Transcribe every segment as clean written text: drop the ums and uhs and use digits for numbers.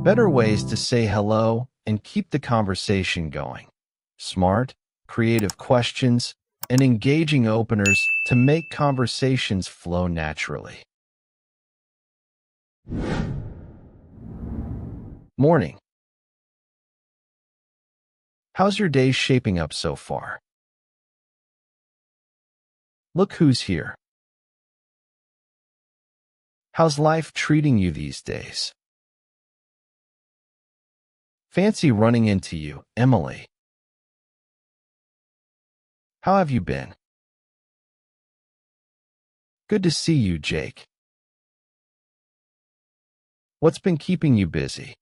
Better ways to say hello and keep the conversation going. Smart, creative questions, and engaging openers to make conversations flow naturally. Morning. How's your day shaping up so far? Look who's here. How's life treating you these days? Fancy running into you, Emily. How have you been? Good to see you, Jake. What's been keeping you busy?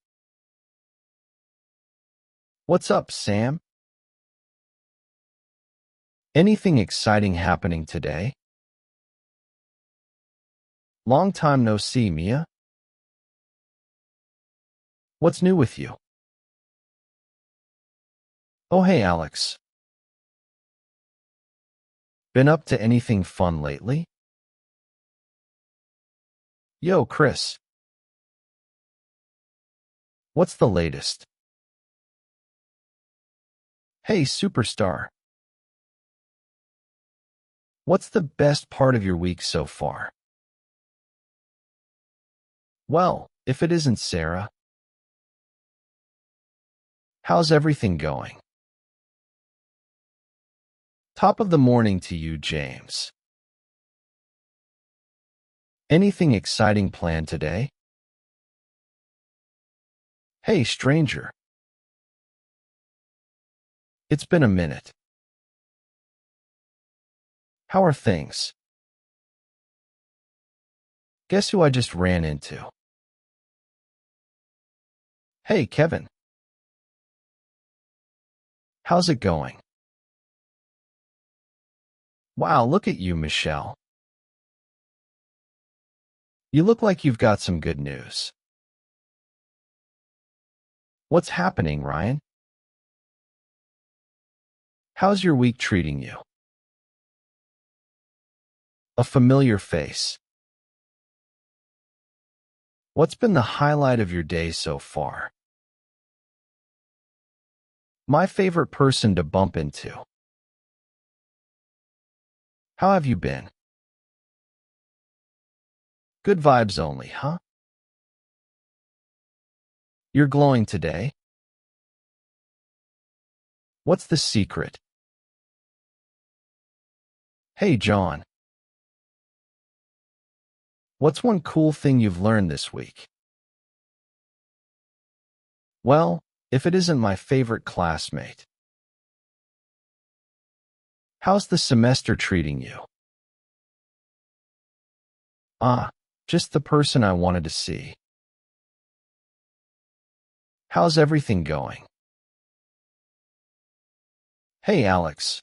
What's up, Sam? Anything exciting happening today? Long time no see, Mia. What's new with you? Oh, hey, Alex. Been up to anything fun lately? Yo, Chris. What's the latest? Hey, superstar. What's the best part of your week so far? Well, if it isn't Sarah. How's everything going? Top of the morning to you, James. Anything exciting planned today? Hey, stranger. It's been a minute. How are things? Guess who I just ran into? Hey, Kevin. How's it going? Wow, look at you, Michelle. You look like you've got some good news. What's happening, Ryan? How's your week treating you? A familiar face. What's been the highlight of your day so far? My favorite person to bump into. How have you been? Good vibes only, huh? You're glowing today. What's the secret? Hey, John. What's one cool thing you've learned this week? Well, if it isn't my favorite classmate. How's the semester treating you? Just the person I wanted to see. How's everything going? Hey, Alex.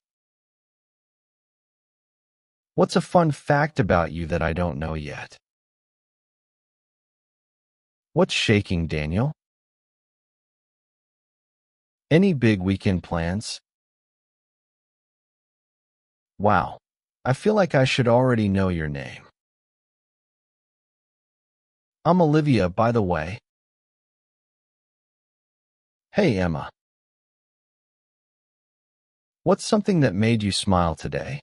What's a fun fact about you that I don't know yet? What's shaking, Daniel? Any big weekend plans? Wow, I feel like I should already know your name. I'm Olivia, by the way. Hey, Emma. What's something that made you smile today?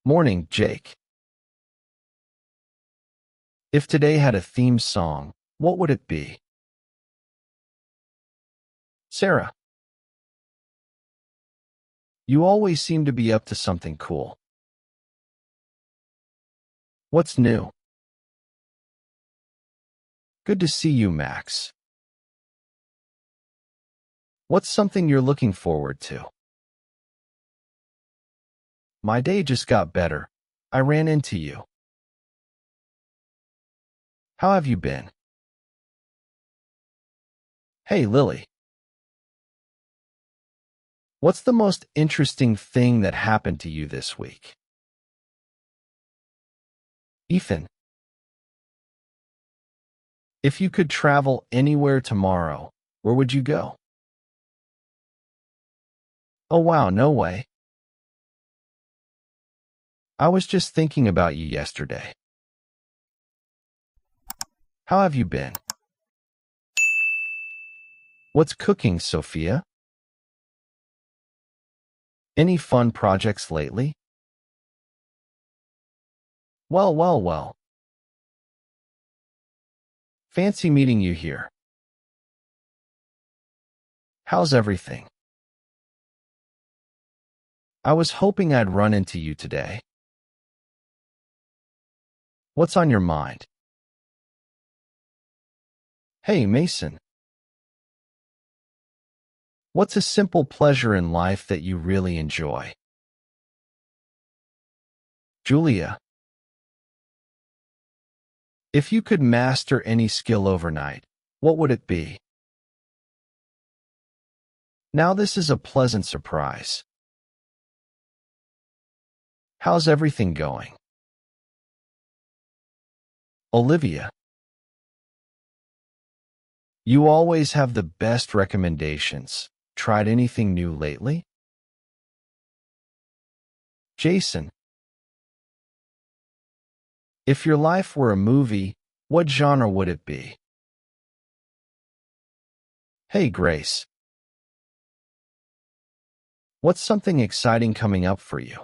Morning, Jake. If today had a theme song, what would it be? Sarah. You always seem to be up to something cool. What's new? Good to see you, Max. What's something you're looking forward to? My day just got better. I ran into you. How have you been? Hey, Lily. What's the most interesting thing that happened to you this week? Ethan. If you could travel anywhere tomorrow, where would you go? Oh wow, no way. I was just thinking about you yesterday. How have you been? What's cooking, Sophia? Any fun projects lately? Well. Fancy meeting you here. How's everything? I was hoping I'd run into you today. What's on your mind? Hey, Mason. What's a simple pleasure in life that you really enjoy? Julia. If you could master any skill overnight, what would it be? Now this is a pleasant surprise. How's everything going? Olivia. You always have the best recommendations. Tried anything new lately? Jason. If your life were a movie, what genre would it be? Hey, Grace. What's something exciting coming up for you?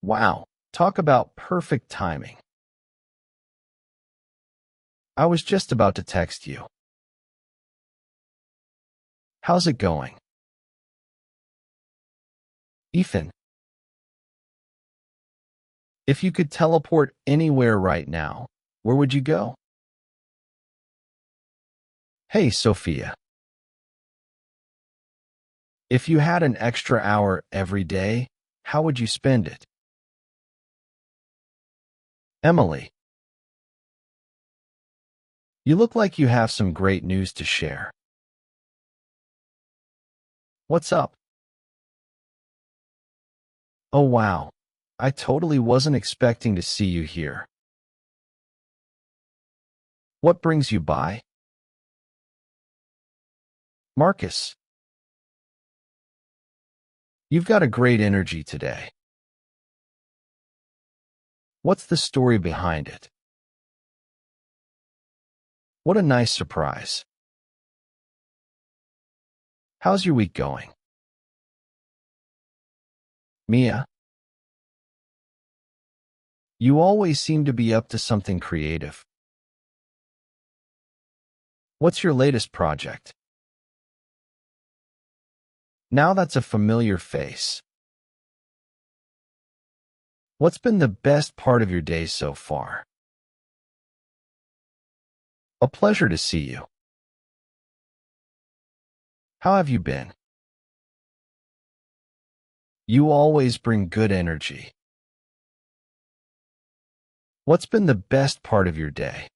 Wow, talk about perfect timing. I was just about to text you. How's it going? Ethan. If you could teleport anywhere right now, where would you go? Hey, Sophia. If you had an extra hour every day, how would you spend it? Emily. You look like you have some great news to share. What's up? Oh wow, I totally wasn't expecting to see you here. What brings you by? Marcus. You've got a great energy today. What's the story behind it? What a nice surprise. How's your week going? Mia. You always seem to be up to something creative. What's your latest project? Now that's a familiar face. What's been the best part of your day so far? A pleasure to see you. How have you been? You always bring good energy. What's been the best part of your day?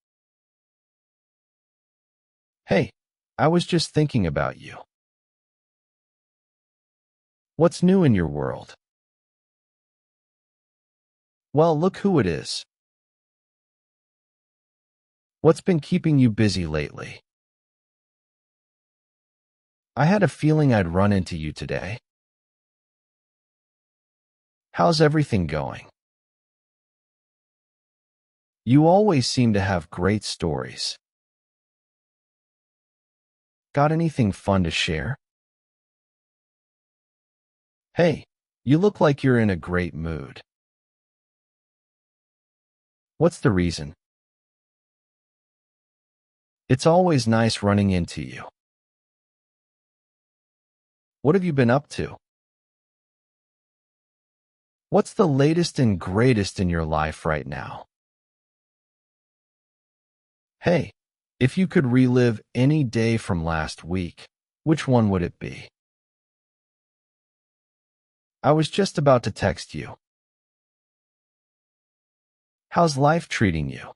Hey, I was just thinking about you. What's new in your world? Well, look who it is. What's been keeping you busy lately? I had a feeling I'd run into you today. How's everything going? You always seem to have great stories. Got anything fun to share? Hey, you look like you're in a great mood. What's the reason? It's always nice running into you. What have you been up to? What's the latest and greatest in your life right now? Hey, if you could relive any day from last week, which one would it be? I was just about to text you. How's life treating you?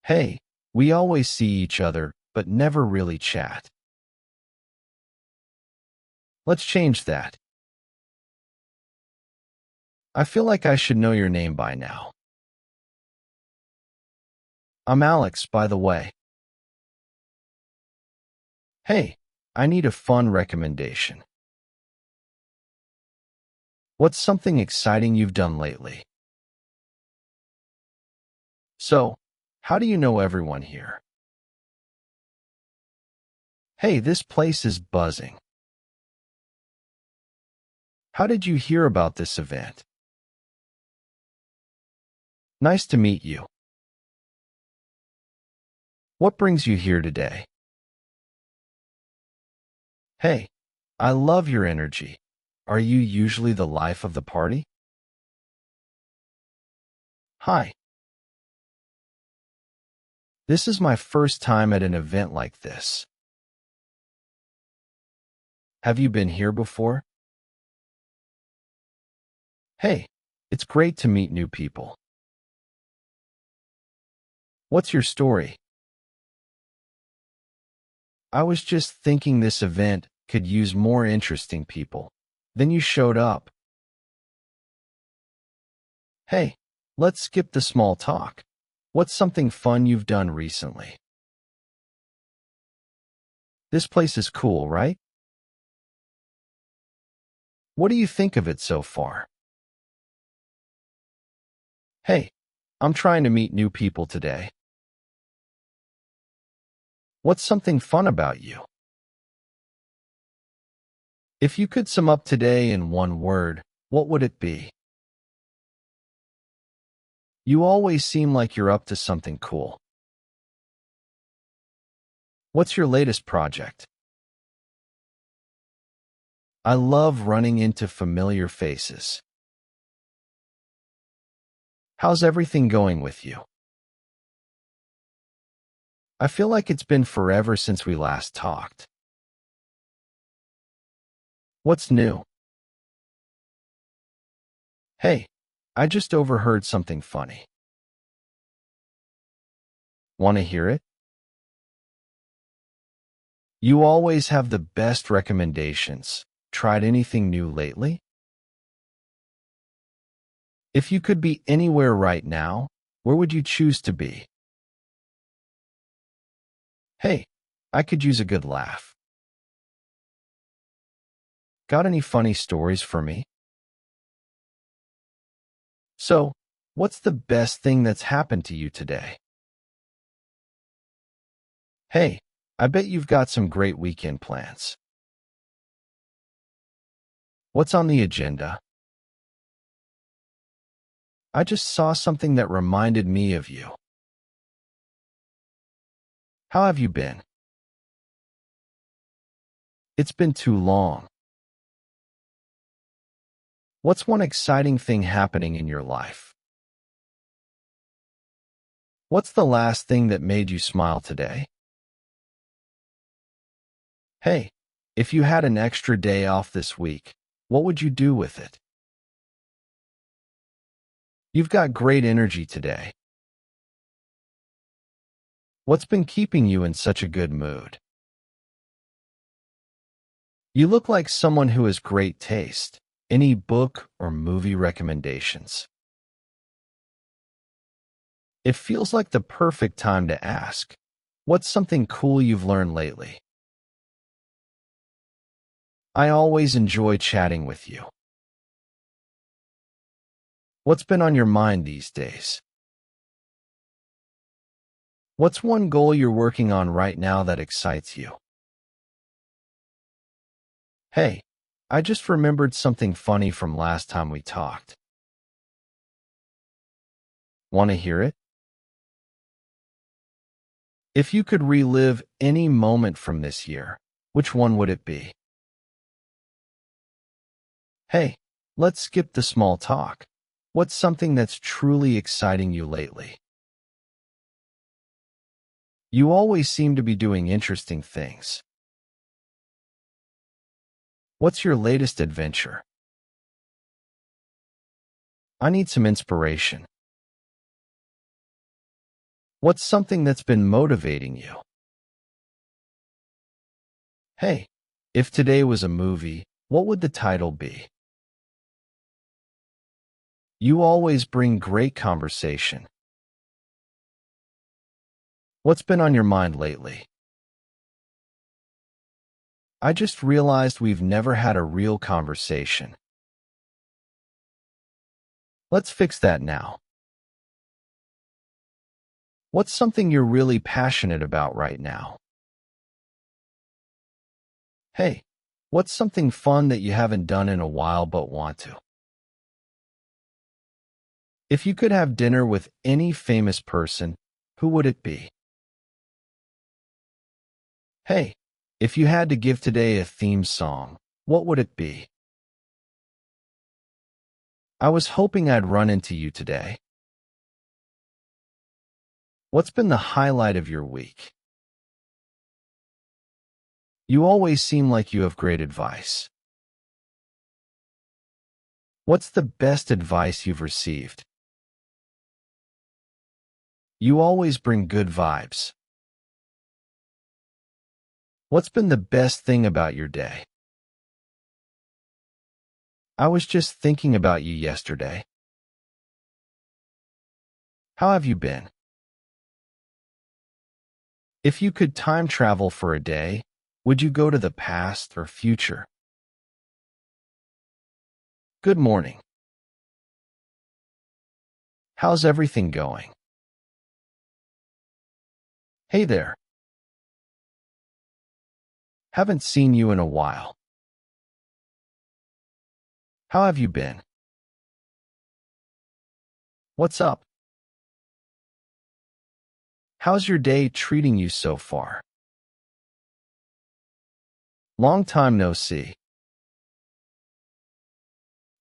Hey, we always see each other, but never really chat. Let's change that. I feel like I should know your name by now. I'm Alex, by the way. Hey, I need a fun recommendation. What's something exciting you've done lately? So, how do you know everyone here? Hey, this place is buzzing. How did you hear about this event? Nice to meet you. What brings you here today? Hey, I love your energy. Are you usually the life of the party? Hi. This is my first time at an event like this. Have you been here before? Hey, it's great to meet new people. What's your story? I was just thinking this event could use more interesting people. Then you showed up. Hey, let's skip the small talk. What's something fun you've done recently? This place is cool, right? What do you think of it so far? Hey, I'm trying to meet new people today. What's something fun about you? If you could sum up today in one word, what would it be? You always seem like you're up to something cool. What's your latest project? I love running into familiar faces. How's everything going with you? I feel like it's been forever since we last talked. What's new? Hey, I just overheard something funny. Want to hear it? You always have the best recommendations. Tried anything new lately? If you could be anywhere right now, where would you choose to be? Hey, I could use a good laugh. Got any funny stories for me? So, what's the best thing that's happened to you today? Hey, I bet you've got some great weekend plans. What's on the agenda? I just saw something that reminded me of you. How have you been? It's been too long. What's one exciting thing happening in your life? What's the last thing that made you smile today? Hey, if you had an extra day off this week, what would you do with it? You've got great energy today. What's been keeping you in such a good mood? You look like someone who has great taste. Any book or movie recommendations? It feels like the perfect time to ask, what's something cool you've learned lately? I always enjoy chatting with you. What's been on your mind these days? What's one goal you're working on right now that excites you? Hey, I just remembered something funny from last time we talked. Want to hear it? If you could relive any moment from this year, which one would it be? Hey, let's skip the small talk. What's something that's truly exciting you lately? You always seem to be doing interesting things. What's your latest adventure? I need some inspiration. What's something that's been motivating you? Hey, if today was a movie, what would the title be? You always bring great conversation. What's been on your mind lately? I just realized we've never had a real conversation. Let's fix that now. What's something you're really passionate about right now? Hey, what's something fun that you haven't done in a while but want to? If you could have dinner with any famous person, who would it be? Hey, if you had to give today a theme song, what would it be? I was hoping I'd run into you today. What's been the highlight of your week? You always seem like you have great advice. What's the best advice you've received? You always bring good vibes. What's been the best thing about your day? I was just thinking about you yesterday. How have you been? If you could time travel for a day, would you go to the past or future? Good morning. How's everything going? Hey there. Haven't seen you in a while. How have you been? What's up? How's your day treating you so far? Long time no see.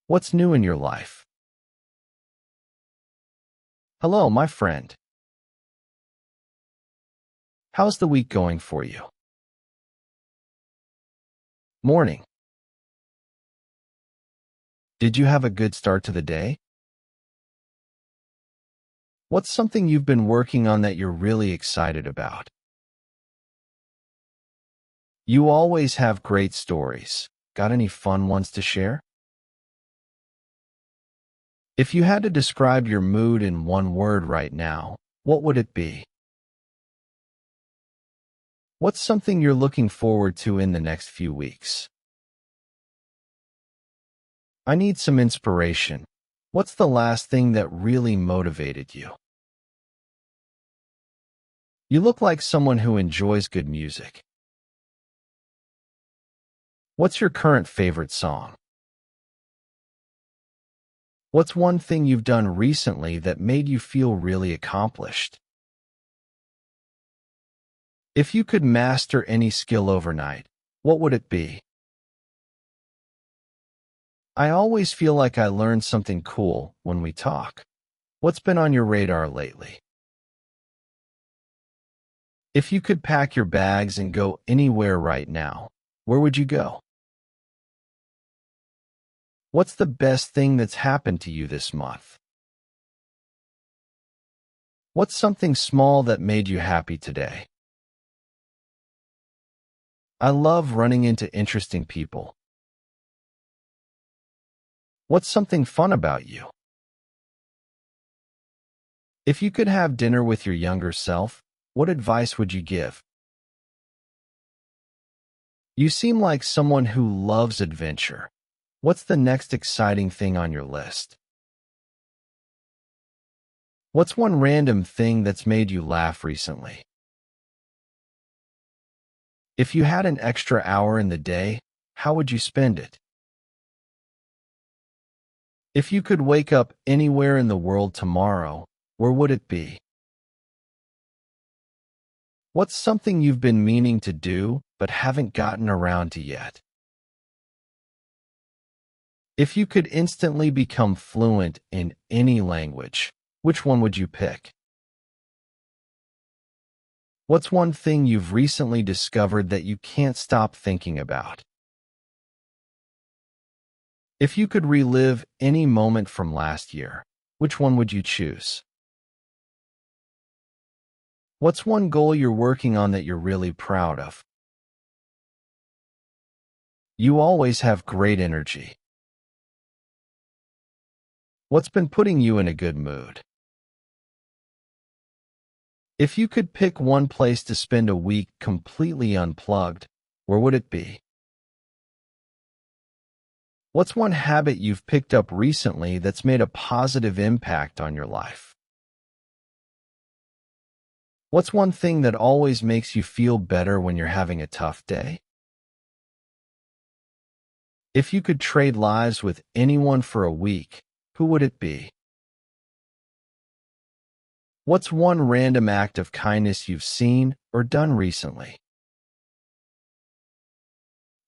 What's new in your life? Hello, my friend. How's the week going for you? Morning. Did you have a good start to the day? What's something you've been working on that you're really excited about? You always have great stories. Got any fun ones to share? If you had to describe your mood in one word right now, what would it be? What's something you're looking forward to in the next few weeks? I need some inspiration. What's the last thing that really motivated you? You look like someone who enjoys good music. What's your current favorite song? What's one thing you've done recently that made you feel really accomplished? If you could master any skill overnight, what would it be? I always feel like I learn something cool when we talk. What's been on your radar lately? If you could pack your bags and go anywhere right now, where would you go? What's the best thing that's happened to you this month? What's something small that made you happy today? I love running into interesting people. What's something fun about you? If you could have dinner with your younger self, what advice would you give? You seem like someone who loves adventure. What's the next exciting thing on your list? What's one random thing that's made you laugh recently? If you had an extra hour in the day, how would you spend it? If you could wake up anywhere in the world tomorrow, where would it be? What's something you've been meaning to do but haven't gotten around to yet? If you could instantly become fluent in any language, which one would you pick? What's one thing you've recently discovered that you can't stop thinking about? If you could relive any moment from last year, which one would you choose? What's one goal you're working on that you're really proud of? You always have great energy. What's been putting you in a good mood? If you could pick one place to spend a week completely unplugged, where would it be? What's one habit you've picked up recently that's made a positive impact on your life? What's one thing that always makes you feel better when you're having a tough day? If you could trade lives with anyone for a week, who would it be? What's one random act of kindness you've seen or done recently?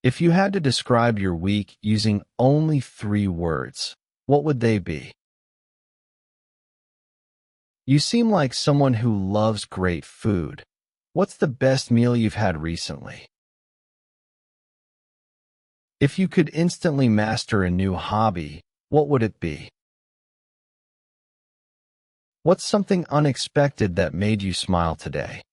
If you had to describe your week using only 3 words, what would they be? You seem like someone who loves great food. What's the best meal you've had recently? If you could instantly master a new hobby, what would it be? What's something unexpected that made you smile today?